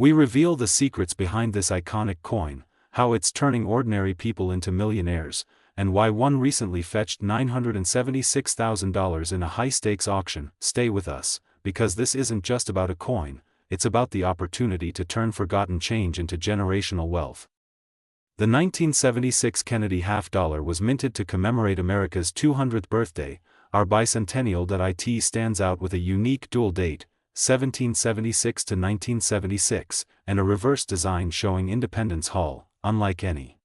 We reveal the secrets behind this iconic coin, how it's turning ordinary people into millionaires, and why one recently fetched $976,000 in a high-stakes auction. Stay with us, because this isn't just about a coin, it's about the opportunity to turn forgotten change into generational wealth. The 1976 Kennedy half-dollar was minted to commemorate America's 200th birthday. Our bicentennial. It stands out with a unique dual date, 1776 to 1976, and a reverse design showing Independence Hall, unlike any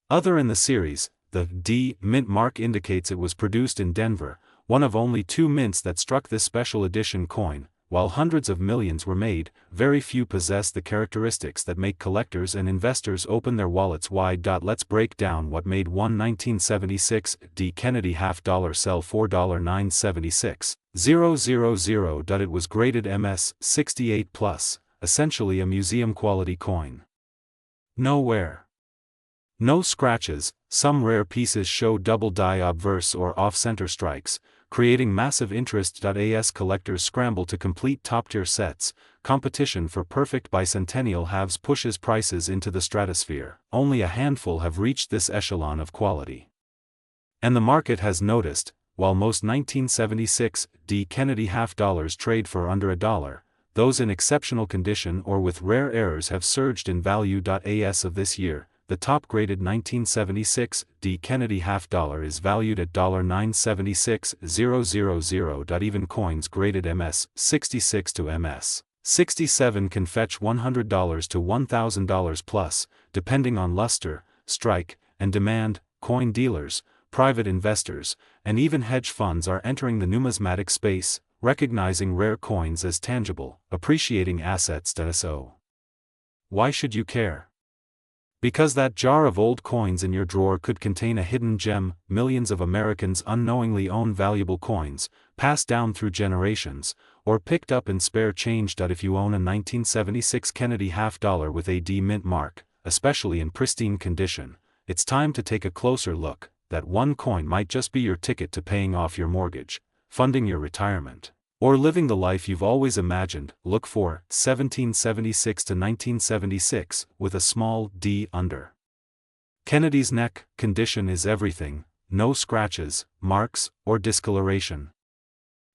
other in the series. The D mint mark indicates it was produced in Denver, one of only 2 mints that struck this special edition coin. While hundreds of millions were made, very few possess the characteristics that make collectors and investors open their wallets wide. Let's break down what made one 1976 D Kennedy half-dollar sell for $976,000. It was graded MS 68+, essentially a museum-quality coin. No wear. No scratches. Some rare pieces show double die obverse or off-center strikes, creating massive interest. As collectors scramble to complete top-tier sets, competition for perfect bicentennial halves pushes prices into the stratosphere. Only a handful have reached this echelon of quality. And the market has noticed. While most 1976 D Kennedy half-dollars trade for under $1, those in exceptional condition or with rare errors have surged in value. As of this year, the top-graded 1976 D Kennedy half-dollar is valued at $976,000. Even coins graded MS 66 to MS 67 can fetch $100 to $1,000 plus, depending on luster, strike, and demand. Coin dealers, private investors, and even hedge funds are entering the numismatic space, recognizing rare coins as tangible, appreciating assets. So, why should you care? Because that jar of old coins in your drawer could contain a hidden gem. Millions of Americans unknowingly own valuable coins, passed down through generations, or picked up in spare change. If you own a 1976 Kennedy half-dollar with a D mint mark, especially in pristine condition, it's time to take a closer look. That one coin might just be your ticket to paying off your mortgage, funding your retirement, or living the life you've always imagined. Look for 1776 to 1976 with a small d under. Kennedy's neck. Condition is everything. No scratches, marks, or discoloration.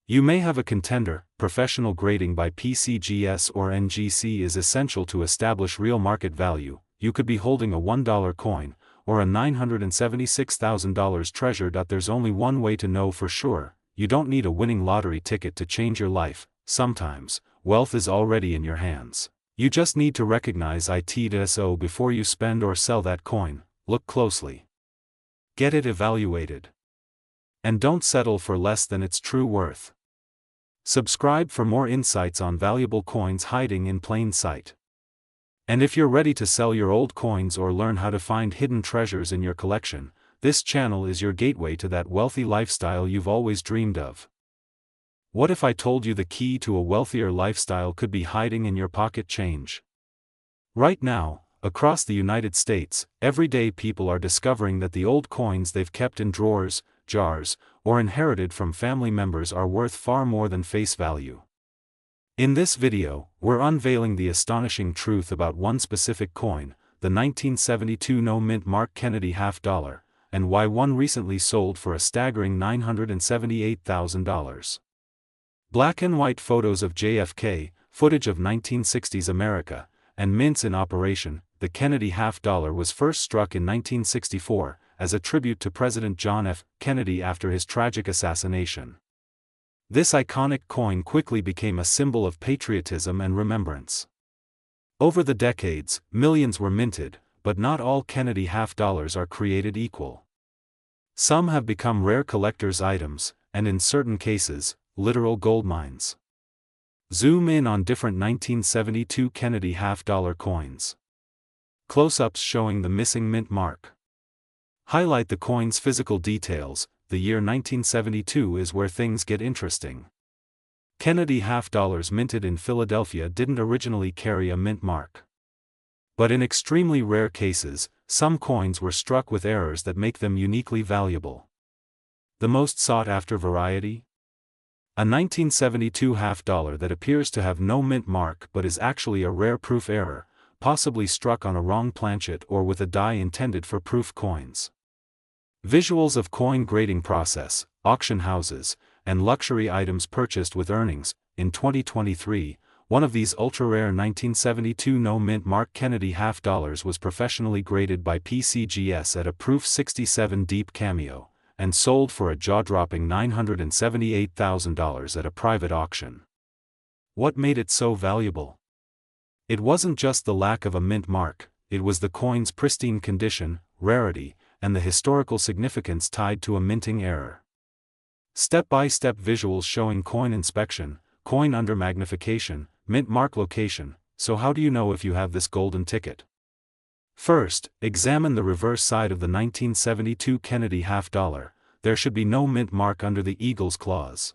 You may have a contender. Professional grading by PCGS or NGC is essential to establish real market value. You could be holding a $1 coin, or a $976,000 treasure. There's only one way to know for sure. You don't need a winning lottery ticket to change your life. Sometimes, wealth is already in your hands. You just need to recognize it. So before you spend or sell that coin, look closely. Get it evaluated. And don't settle for less than its true worth. Subscribe for more insights on valuable coins hiding in plain sight. And if you're ready to sell your old coins or learn how to find hidden treasures in your collection, this channel is your gateway to that wealthy lifestyle you've always dreamed of. What if I told you the key to a wealthier lifestyle could be hiding in your pocket change? Right now, across the United States, everyday people are discovering that the old coins they've kept in drawers, jars, or inherited from family members are worth far more than face value. In this video, we're unveiling the astonishing truth about one specific coin, the 1972 no mint mark Kennedy half-dollar, and why one recently sold for a staggering $978,000. Black and white photos of JFK, footage of 1960s America, and mints in operation. The Kennedy half-dollar was first struck in 1964, as a tribute to President John F. Kennedy after his tragic assassination. This iconic coin quickly became a symbol of patriotism and remembrance. Over the decades, millions were minted, but not all Kennedy half-dollars are created equal. Some have become rare collector's items, and in certain cases, literal gold mines. Zoom in on different 1972 Kennedy half-dollar coins. Close-ups showing the missing mint mark. Highlight the coin's physical details. The year 1972 is where things get interesting. Kennedy half-dollars minted in Philadelphia didn't originally carry a mint mark. But in extremely rare cases, some coins were struck with errors that make them uniquely valuable. The most sought-after variety? A 1972 half-dollar that appears to have no mint mark but is actually a rare proof error, possibly struck on a wrong planchet or with a die intended for proof coins. Visuals of coin grading process, auction houses, and luxury items purchased with earnings. In 2023, one of these ultra-rare 1972 no-mint mark Kennedy half-dollars was professionally graded by PCGS at a proof 67 deep cameo, and sold for a jaw-dropping $978,000 at a private auction. What made it so valuable? It wasn't just the lack of a mint mark, it was the coin's pristine condition, rarity, and the historical significance tied to a minting error. Step-by-step visuals showing coin inspection, coin under magnification, mint mark location. So how do you know if you have this golden ticket? First, examine the reverse side of the 1972 Kennedy half-dollar. There should be no mint mark under the Eagles clause.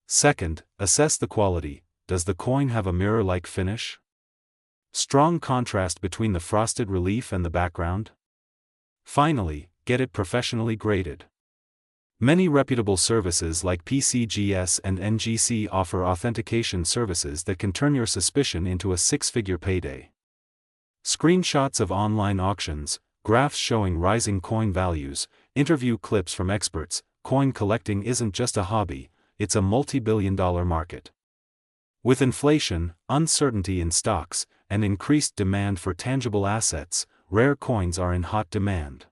Second, assess the quality. Does the coin have a mirror-like finish? Strong contrast between the frosted relief and the background? Finally, get it professionally graded. Many reputable services like PCGS and NGC offer authentication services that can turn your suspicion into a six-figure payday. Screenshots of online auctions, graphs showing rising coin values, interview clips from experts. Coin collecting isn't just a hobby, it's a multi-billion-dollar market. With inflation, uncertainty in stocks, and increased demand for tangible assets, rare coins are in hot demand.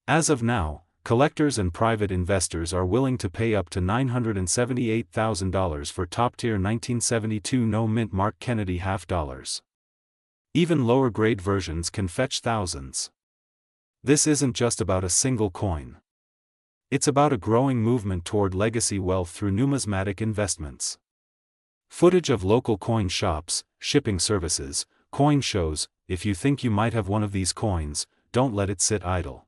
As of now, collectors and private investors are willing to pay up to $978,000 for top-tier 1972 no-mint mark Kennedy half-dollars. Even lower-grade versions can fetch thousands. This isn't just about a single coin. It's about a growing movement toward legacy wealth through numismatic investments. Footage of local coin shops, shipping services, coin shows. If you think you might have one of these coins, don't let it sit idle.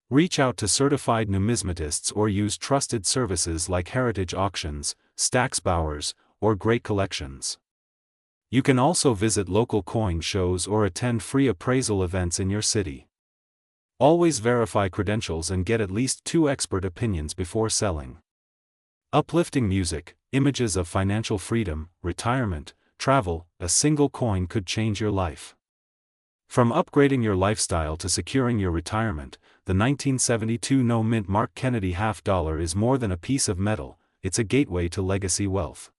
Reach out to certified numismatists or use trusted services like Heritage Auctions, Stax Bowers, or Great Collections. You can also visit local coin shows or attend free appraisal events in your city. Always verify credentials and get at least 2 expert opinions before selling. Uplifting music, images of financial freedom, retirement, travel. A single coin could change your life. From upgrading your lifestyle to securing your retirement, the 1972 no-mint mark Kennedy half-dollar is more than a piece of metal, it's a gateway to legacy wealth.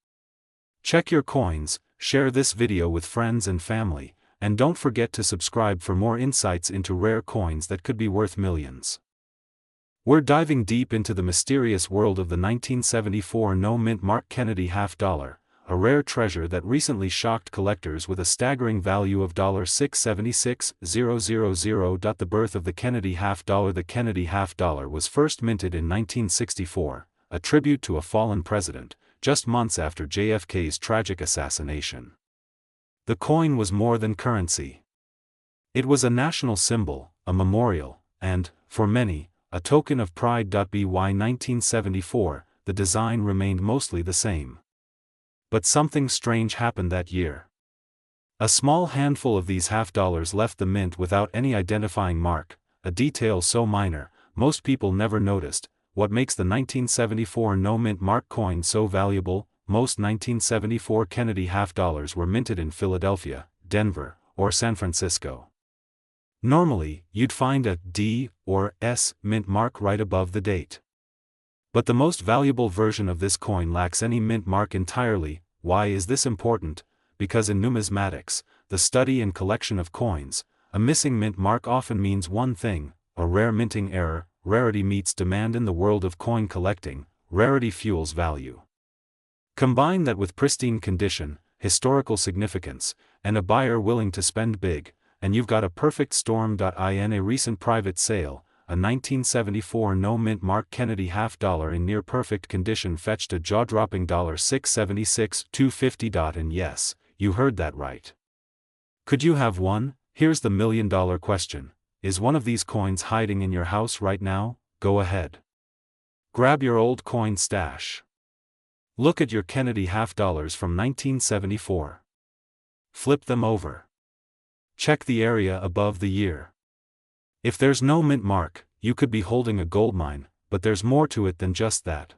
Check your coins, share this video with friends and family, and don't forget to subscribe for more insights into rare coins that could be worth millions. We're diving deep into the mysterious world of the 1974 no-mint mark Kennedy half-dollar, a rare treasure that recently shocked collectors with a staggering value of $676,000. The birth of the Kennedy half-dollar. The Kennedy half-dollar was first minted in 1964, a tribute to a fallen president, just months after JFK's tragic assassination. The coin was more than currency. It was a national symbol, a memorial, and, for many, a token of pride. By 1974, the design remained mostly the same. But something strange happened that year. A small handful of these half-dollars left the mint without any identifying mark, a detail so minor, most people never noticed. What makes the 1974 no-mint mark coin so valuable? Most 1974 Kennedy half-dollars were minted in Philadelphia, Denver, or San Francisco. Normally, you'd find a D or S mint mark right above the date. But the most valuable version of this coin lacks any mint mark entirely. Why is this important? Because in numismatics, the study and collection of coins, a missing mint mark often means one thing: a rare minting error. Rarity meets demand in the world of coin collecting. Rarity fuels value. Combine that with pristine condition, historical significance, and a buyer willing to spend big, and you've got a perfect storm. In a recent private sale, a 1974 no-mint mark Kennedy half-dollar in near-perfect condition fetched a jaw-dropping $676,250. And yes, you heard that right. Could you have one? Here's the million-dollar question. Is one of these coins hiding in your house right now? Go ahead. Grab your old coin stash. Look at your Kennedy half-dollars from 1974. Flip them over. Check the area above the year. If there's no mint mark, you could be holding a goldmine, but there's more to it than just that.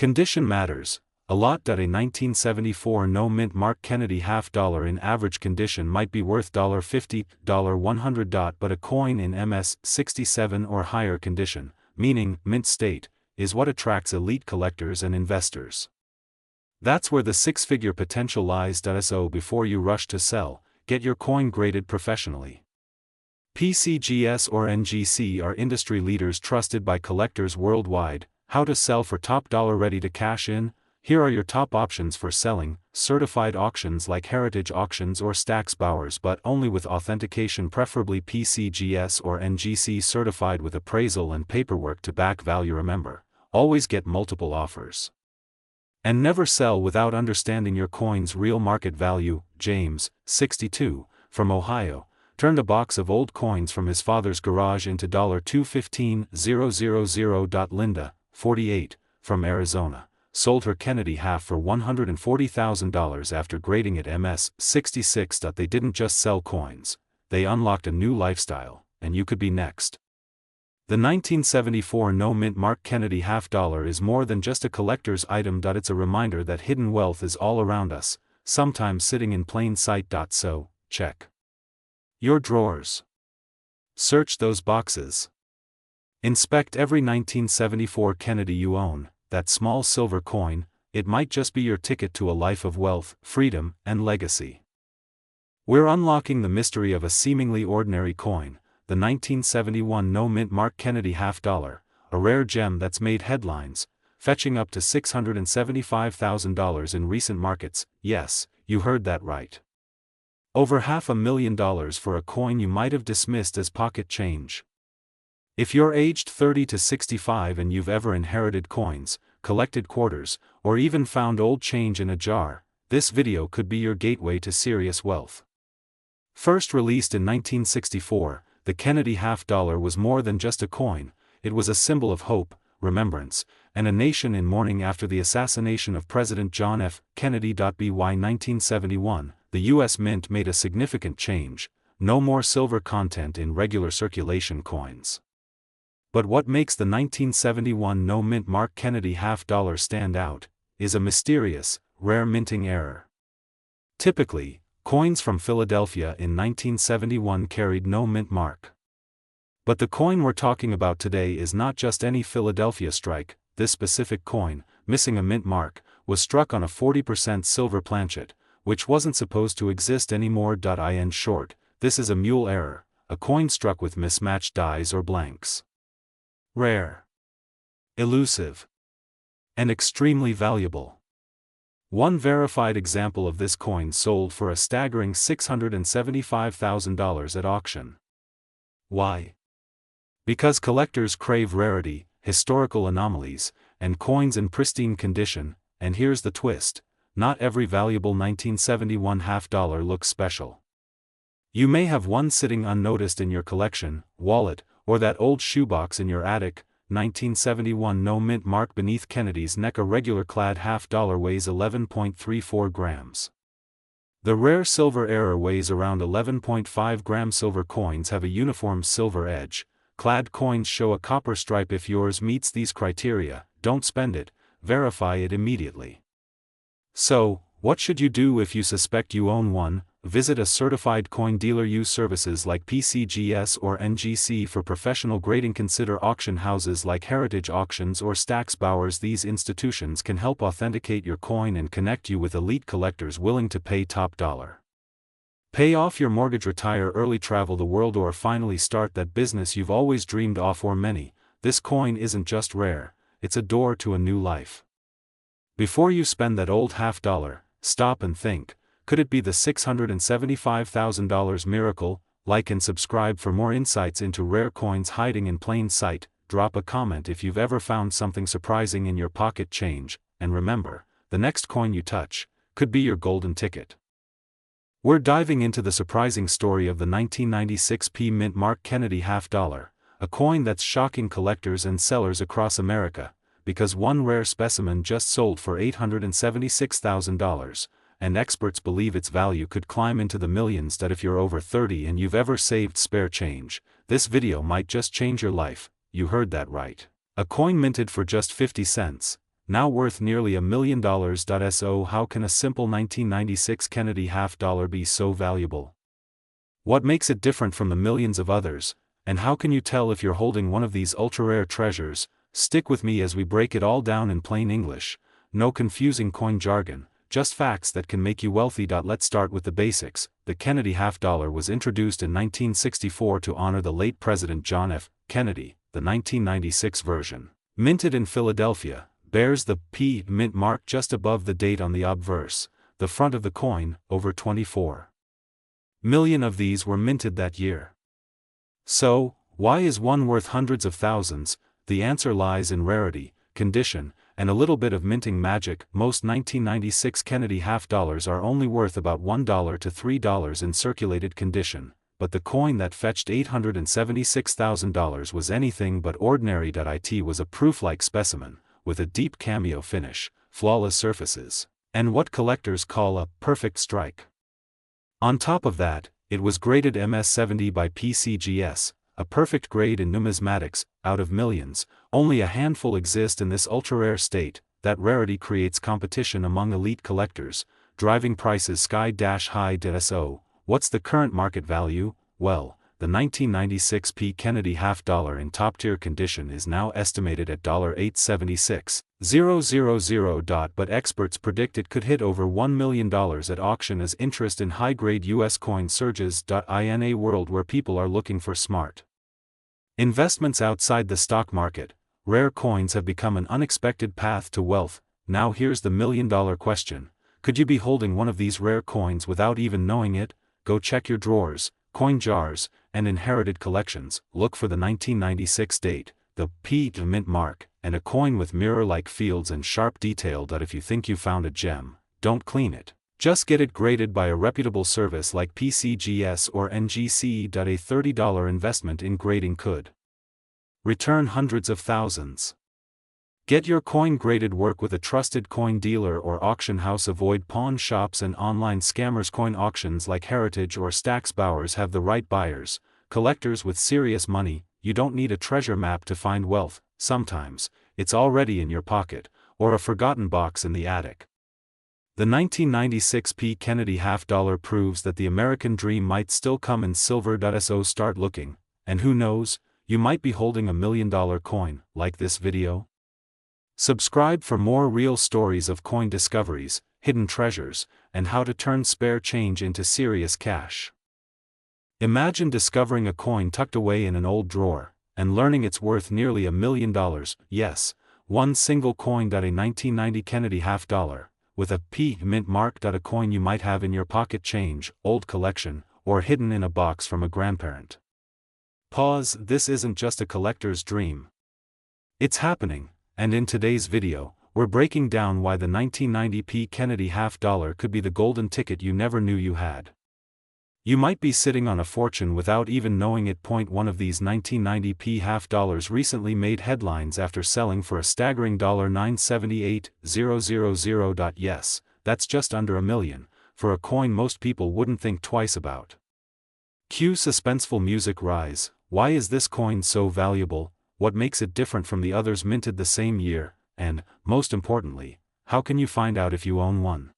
Condition matters a lot. A 1974 no-mint Mark Kennedy $half in average condition might be worth $50, $100. But a coin in MS-67 or higher condition, meaning mint state, is what attracts elite collectors and investors. That's where the six-figure potential lies. So before you rush to sell, get your coin graded professionally. PCGS or NGC are industry leaders trusted by collectors worldwide. How to sell for top dollar. Ready to cash in? Here are your top options for selling: certified auctions like Heritage Auctions or Stack's Bowers, but only with authentication, preferably PCGS or NGC certified with appraisal and paperwork to back value. Remember, always get multiple offers. And never sell without understanding your coin's real market value. James, 62, from Ohio, turned a box of old coins from his father's garage into $215,000. Linda, 48, from Arizona, sold her Kennedy half for $140,000 after grading it MS-66. They didn't just sell coins, they unlocked a new lifestyle, and you could be next. The 1974 no-mint Mark Kennedy $half is more than just a collector's item. It's a reminder that hidden wealth is all around us, sometimes sitting in plain sight. So, check your drawers. Search those boxes. Inspect every 1974 Kennedy you own. That small silver coin, it might just be your ticket to a life of wealth, freedom, and legacy. We're unlocking the mystery of a seemingly ordinary coin, the 1971 no-mint Mark Kennedy $half, a rare gem that's made headlines, fetching up to $675,000 in recent markets. Yes, you heard that right. Over $500,000 for a coin you might have dismissed as pocket change. If you're aged 30 to 65 and you've ever inherited coins, collected quarters, or even found old change in a jar, this video could be your gateway to serious wealth. First released in 1964, the Kennedy $half was more than just a coin. It was a symbol of hope, remembrance, and a nation in mourning after the assassination of President John F. Kennedy. By 1971, the U.S. Mint made a significant change: no more silver content in regular circulation coins. But what makes the 1971 no-mint Mark Kennedy $half stand out is a mysterious, rare minting error. Typically, coins from Philadelphia in 1971 carried no mint mark. But the coin we're talking about today is not just any Philadelphia strike. This specific coin, missing a mint mark, was struck on a 40% silver planchet, which wasn't supposed to exist anymore. In short, this is a mule error, a coin struck with mismatched dies or blanks. Rare, elusive, and extremely valuable. One verified example of this coin sold for a staggering $675,000 at auction. Why? Because collectors crave rarity, historical anomalies, and coins in pristine condition. And here's the twist: not every valuable 1971 $half looks special. You may have one sitting unnoticed in your collection, wallet, or that old shoebox in your attic. 1971 no-mint mark beneath Kennedy's neck. A regular clad $half weighs 11.34 grams. The rare silver error weighs around 11.5 grams. Silver coins have a uniform silver edge. Clad coins show a copper stripe. If yours meets these criteria, don't spend it, verify it immediately. So, what should you do if you suspect you own one? Visit a certified coin dealer. Use services like PCGS or NGC for professional grading. Consider auction houses like Heritage Auctions or Stack's Bowers. These institutions can help authenticate your coin and connect you with elite collectors willing to pay top dollar. Pay off your mortgage, retire early, travel the world, or finally start that business you've always dreamed of. For many, this coin isn't just rare, it's a door to a new life. Before you spend that old $half, stop and think, could it be the $675,000 miracle? Like and subscribe for more insights into rare coins hiding in plain sight. Drop a comment if you've ever found something surprising in your pocket change, and remember, the next coin you touch could be your golden ticket. We're diving into the surprising story of the 1996 Mint Mark Kennedy $half, a coin that's shocking collectors and sellers across America, because one rare specimen just sold for $876,000, and experts believe its value could climb into the millions. That if you're over 30 and you've ever saved spare change, this video might just change your life. You heard that right. A coin minted for just 50 cents, now worth nearly $1 million. So how can a simple 1996 Kennedy half-dollar be so valuable? What makes it different from the millions of others, and how can you tell if you're holding one of these ultra-rare treasures? Stick with me as we break it all down in plain English. No confusing coin jargon, just facts that can make you wealthy. Let's start with the basics. The Kennedy half-dollar was introduced in 1964 to honor the late President John F. Kennedy. The 1996 version, minted in Philadelphia, bears the P mint mark just above the date on the obverse, the front of the coin. Over 24 million of these were minted that year. So, why is one worth hundreds of thousands? The answer lies in rarity, condition, and a little bit of minting magic. Most 1996 Kennedy half-dollars are only worth about $1 to $3 in circulated condition, but the coin that fetched $876,000 was anything but ordinary. It was a proof-like specimen, with a deep cameo finish, flawless surfaces, and what collectors call a perfect strike. On top of that, it was graded MS70 by PCGS, a perfect grade in numismatics. Out of millions, only a handful exist in this ultra-rare state. That rarity creates competition among elite collectors, driving prices sky-high. So, what's the current market value? Well, the 1996 P. Kennedy half-dollar in top-tier condition is now estimated at $876,000. But experts predict it could hit over $1 million at auction as interest in high-grade U.S. coins surges. In a world where people are looking for smart investments outside the stock market, rare coins have become an unexpected path to wealth. Now here's the million-dollar question. Could you be holding one of these rare coins without even knowing it? Go check your drawers, coin jars, and inherited collections. Look for the 1996 date, the P mint mark, and a coin with mirror-like fields and sharp detail. If you think you found a gem, don't clean it. Just get it graded by a reputable service like PCGS or NGC. A $30 investment in grading could return hundreds of thousands. Get your coin graded. Work with a trusted coin dealer or auction house. Avoid pawn shops and online scammers. Coin auctions like Heritage or Stack's Bowers have the right buyers, collectors with serious money. You don't need a treasure map to find wealth. Sometimes, it's already in your pocket, or a forgotten box in the attic. The 1996 P. Kennedy half-dollar proves that the American dream might still come in silver. So start looking, and who knows, you might be holding $1 million coin. Like this video? Subscribe for more real stories of coin discoveries, hidden treasures, and how to turn spare change into serious cash. Imagine discovering a coin tucked away in an old drawer, and learning it's worth nearly $1 million. Yes, one single coin. A 1990 Kennedy half-dollar, with a P mint mark. A coin you might have in your pocket change, old collection, or hidden in a box from a grandparent. Pause. This isn't just a collector's dream. It's happening, and in today's video, we're breaking down why the 1990 P. Kennedy half-dollar could be the golden ticket you never knew you had. You might be sitting on a fortune without even knowing it. One of these 1990 P. half-dollars recently made headlines after selling for a staggering $978,000. Yes, that's just under $1 million, for a coin most people wouldn't think twice about. Cue suspenseful music. Rise. Why is this coin so valuable? What makes it different from the others minted the same year? And, most importantly, how can you find out if you own one?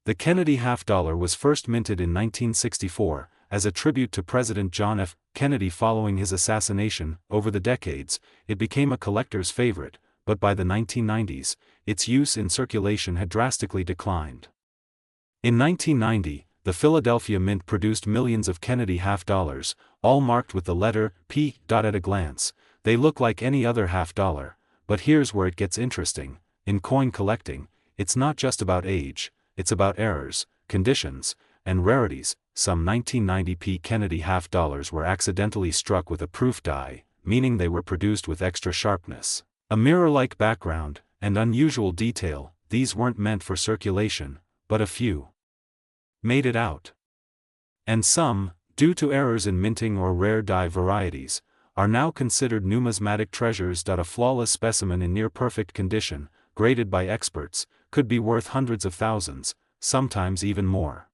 The Kennedy half-dollar was first minted in 1964, as a tribute to President John F. Kennedy following his assassination. Over the decades, it became a collector's favorite, but by the 1990s, its use in circulation had drastically declined. In 1990, the Philadelphia Mint produced millions of Kennedy half-dollars, all marked with the letter P. At a glance, they look like any other half-dollar, but here's where it gets interesting. In coin collecting, it's not just about age, it's about errors, conditions, and rarities. Some 1990 P. Kennedy half-dollars were accidentally struck with a proof die, meaning they were produced with extra sharpness, a mirror-like background, and unusual detail. These weren't meant for circulation, but a few made it out. And some, due to errors in minting or rare die varieties, are now considered numismatic treasures. A flawless specimen in near-perfect condition, graded by experts, could be worth hundreds of thousands, sometimes even more.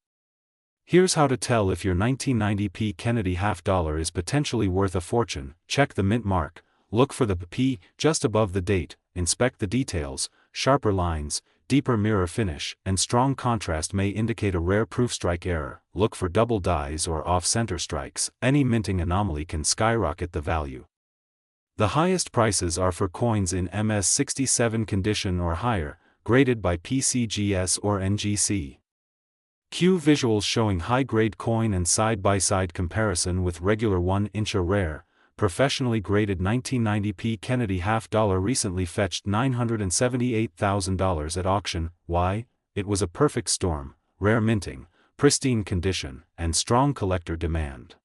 Here's how to tell if your 1990 P. Kennedy half-dollar is potentially worth a fortune. Check the mint mark, look for the P just above the date, inspect the details, sharper lines, deeper mirror finish, and strong contrast may indicate a rare proofstrike error. Look for double dies or off-center strikes. Any minting anomaly can skyrocket the value. The highest prices are for coins in MS67 condition or higher, graded by PCGS or NGC. Q visuals showing high-grade coin and side-by-side comparison with regular 1-inch rare, professionally graded 1990p Kennedy half-dollar recently fetched $978,000 at auction. Why? It was a perfect storm, rare minting, pristine condition, and strong collector demand.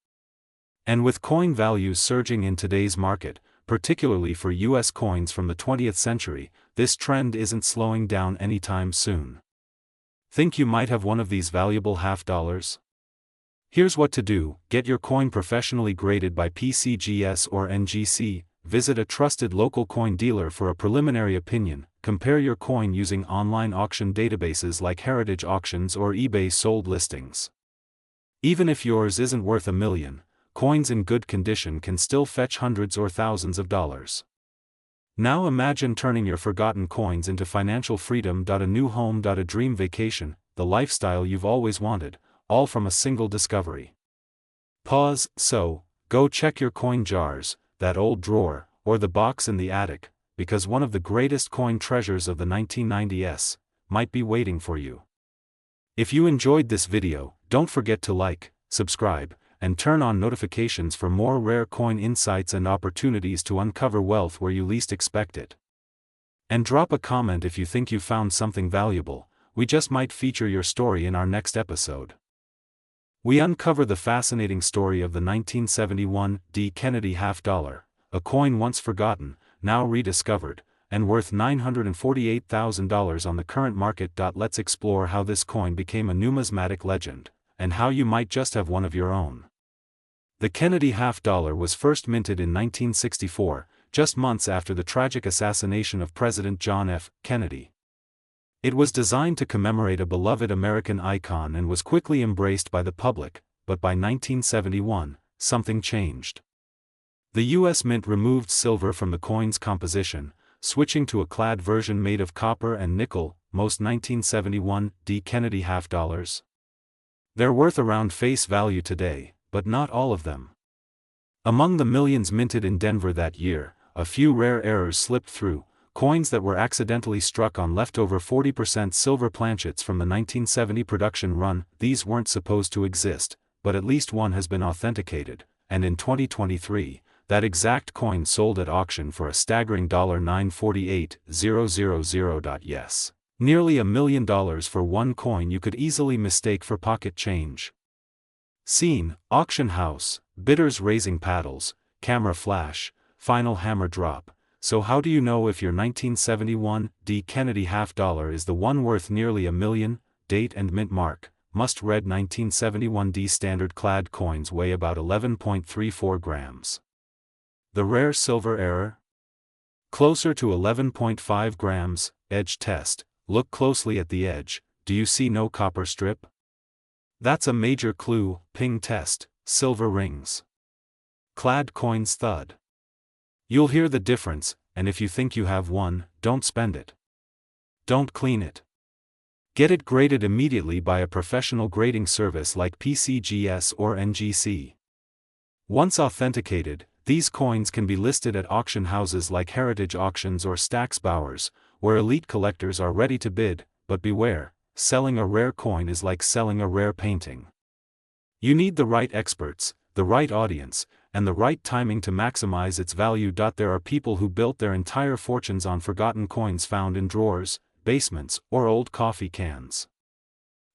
And with coin values surging in today's market, particularly for US coins from the 20th century, this trend isn't slowing down anytime soon. Think you might have one of these valuable half-dollars? Here's what to do: get your coin professionally graded by PCGS or NGC, visit a trusted local coin dealer for a preliminary opinion, compare your coin using online auction databases like Heritage Auctions or eBay sold listings. Even if yours isn't worth $1 million, coins in good condition can still fetch hundreds or thousands of dollars. Now imagine turning your forgotten coins into financial freedom. A new home. A dream vacation, the lifestyle you've always wanted, all from a single discovery. Pause. So, go check your coin jars, that old drawer, or the box in the attic, because one of the greatest coin treasures of the 1990s might be waiting for you. If you enjoyed this video, don't forget to like, subscribe, and turn on notifications for more rare coin insights and opportunities to uncover wealth where you least expect it. And drop a comment if you think you found something valuable. We just might feature your story in our next episode. We uncover the fascinating story of the 1971 D. Kennedy half-dollar, a coin once forgotten, now rediscovered, and worth $948,000 on the current market. Let's explore how this coin became a numismatic legend, and how you might just have one of your own. The Kennedy half-dollar was first minted in 1964, just months after the tragic assassination of President John F. Kennedy. It was designed to commemorate a beloved American icon and was quickly embraced by the public, but by 1971, something changed. The U.S. Mint removed silver from the coin's composition, switching to a clad version made of copper and nickel. Most 1971 D. Kennedy half-dollars. They're worth around face value today, but not all of them. Among the millions minted in Denver that year, a few rare errors slipped through, coins that were accidentally struck on leftover 40% silver planchets from the 1970 production run. These weren't supposed to exist, but at least one has been authenticated, and in 2023, that exact coin sold at auction for a staggering $948,000. Yes. Nearly $1 million for one coin you could easily mistake for pocket change. Scene: auction house, bidders raising paddles, camera flash, final hammer drop. So how do you know if your 1971 D. Kennedy half-dollar is the one worth nearly $1 million? Date and mint mark: must-read 1971 D. Standard clad coins weigh about 11.34 grams. The rare silver error? Closer to 11.5 grams. Edge test: look closely at the edge. Do you see no copper strip? That's a major clue. Ping test: silver rings. Clad coins thud. You'll hear the difference, and if you think you have one, don't spend it. Don't clean it. Get it graded immediately by a professional grading service like PCGS or NGC. Once authenticated, these coins can be listed at auction houses like Heritage Auctions or Stack's Bowers, where elite collectors are ready to bid. But beware, selling a rare coin is like selling a rare painting. You need the right experts, the right audience, and the right timing to maximize its value. There are people who built their entire fortunes on forgotten coins found in drawers, basements, or old coffee cans.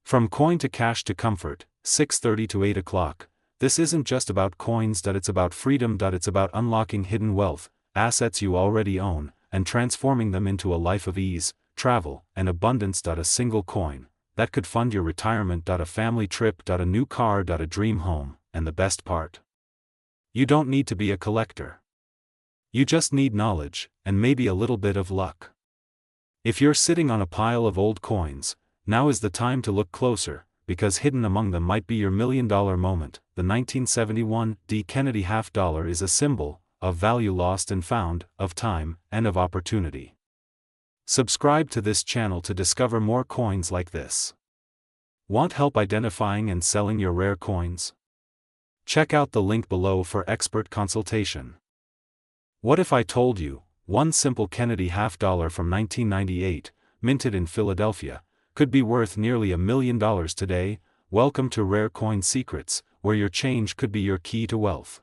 From coin to cash to comfort, 6:30 to 8 o'clock, this isn't just about coins. It's about freedom. It's about unlocking hidden wealth, assets you already own, and transforming them into a life of ease, travel, and abundance. A single coin that could fund your retirement. A family trip. A new car. A dream home. And the best part? You don't need to be a collector. You just need knowledge, and maybe a little bit of luck. If you're sitting on a pile of old coins, now is the time to look closer, because hidden among them might be your $1 million moment. The 1971 D. Kennedy half-dollar is a symbol of value lost and found, of time, and of opportunity. Subscribe to this channel to discover more coins like this. Want help identifying and selling your rare coins? Check out the link below for expert consultation. What if I told you, one simple Kennedy half-dollar from 1998, minted in Philadelphia, could be worth nearly $1 million today? Welcome to Rare Coin Secrets, where your change could be your key to wealth.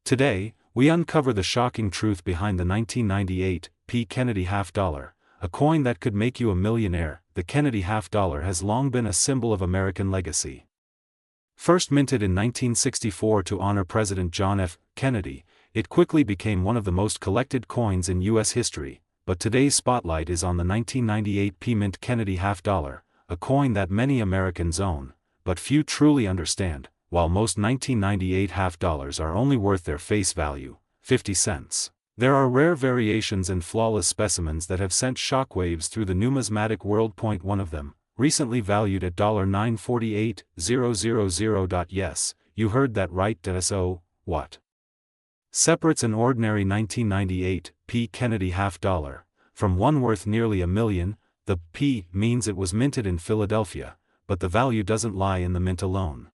Today, we uncover the shocking truth behind the 1998 P. Kennedy half-dollar, a coin that could make you a millionaire. The Kennedy half-dollar has long been a symbol of American legacy. First minted in 1964 to honor President John F. Kennedy, it quickly became one of the most collected coins in U.S. history, but today's spotlight is on the 1998 P-mint Kennedy half-dollar, a coin that many Americans own, but few truly understand. While most 1998 half-dollars are only worth their face value, 50 cents, there are rare variations and flawless specimens that have sent shockwaves through the numismatic world. One of them, recently valued at $948,000. Yes, you heard that right. So, what separates an ordinary 1998 P. Kennedy half-dollar from one worth nearly $1 million? The P means it was minted in Philadelphia, but the value doesn't lie in the mint alone.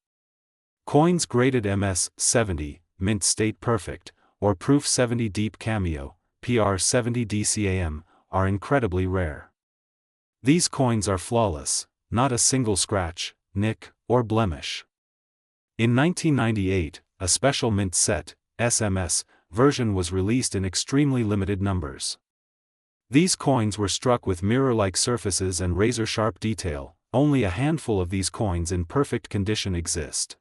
Coins graded MS-70, Mint State Perfect, or Proof 70 Deep Cameo, PR70 DCAM, are incredibly rare. These coins are flawless, not a single scratch, nick, or blemish. In 1998, a special mint set, SMS, version was released in extremely limited numbers. These coins were struck with mirror-like surfaces and razor-sharp detail. Only a handful of these coins in perfect condition exist.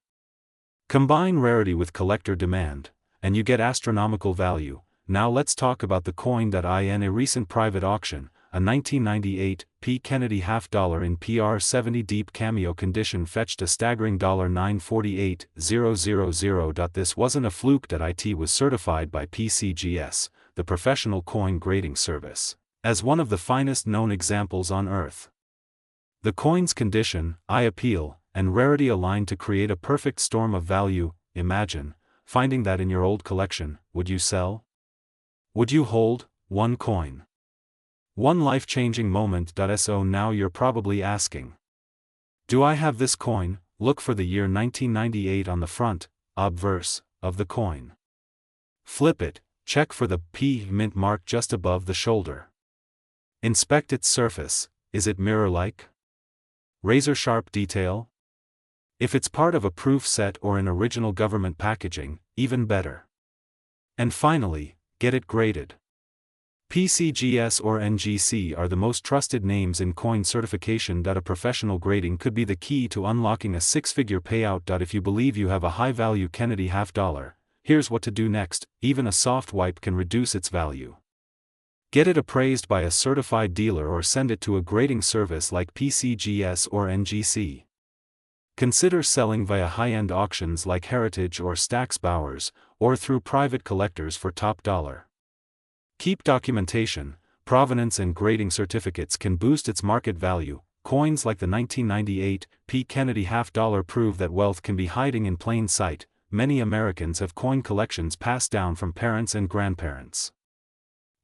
Combine rarity with collector demand, and you get astronomical value. Now let's talk about the coin that in a recent private auction, a 1998 P. Kennedy half-dollar in PR70 Deep Cameo condition fetched a staggering $948,000. This wasn't a fluke. It was certified by PCGS, the professional coin grading service, as one of the finest known examples on Earth. The coin's condition, eye appeal, and rarity aligned to create a perfect storm of value. Imagine finding that in your old collection. Would you sell? Would you hold? One coin. One life-changing moment. So now you're probably asking, do I have this coin? Look for the year 1998 on the front, obverse, of the coin. Flip it, check for the P mint mark just above the shoulder. Inspect its surface. Is it mirror-like? Razor-sharp detail? If it's part of a proof set or in original government packaging, even better. And finally, get it graded. PCGS or NGC are the most trusted names in coin certification. A professional grading could be the key to unlocking a six-figure payout. If you believe you have a high-value Kennedy half-dollar, here's what to do next. Even a soft wipe can reduce its value. Get it appraised by a certified dealer or send it to a grading service like PCGS or NGC. Consider selling via high-end auctions like Heritage or Stack's Bowers, or through private collectors for top dollar. Keep documentation, provenance and grading certificates can boost its market value. Coins like the 1998 P. Kennedy half-dollar prove that wealth can be hiding in plain sight. Many Americans have coin collections passed down from parents and grandparents.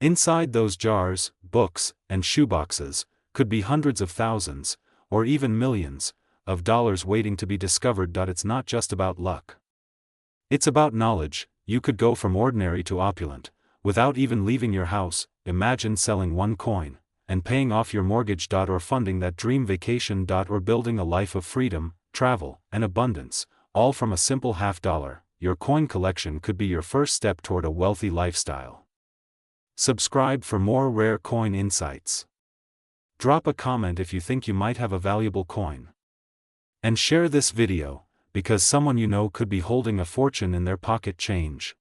Inside those jars, books, and shoeboxes, could be hundreds of thousands, or even millions, of dollars waiting to be discovered. It's not just about luck. It's about knowledge. You could go from ordinary to opulent, without even leaving your house. Imagine selling one coin, and paying off your mortgage. Or funding that dream vacation. Or building a life of freedom, travel, and abundance, all from a simple half-dollar. Your coin collection could be your first step toward a wealthy lifestyle. Subscribe for more rare coin insights. Drop a comment if you think you might have a valuable coin. And share this video, because someone you know could be holding a fortune in their pocket change.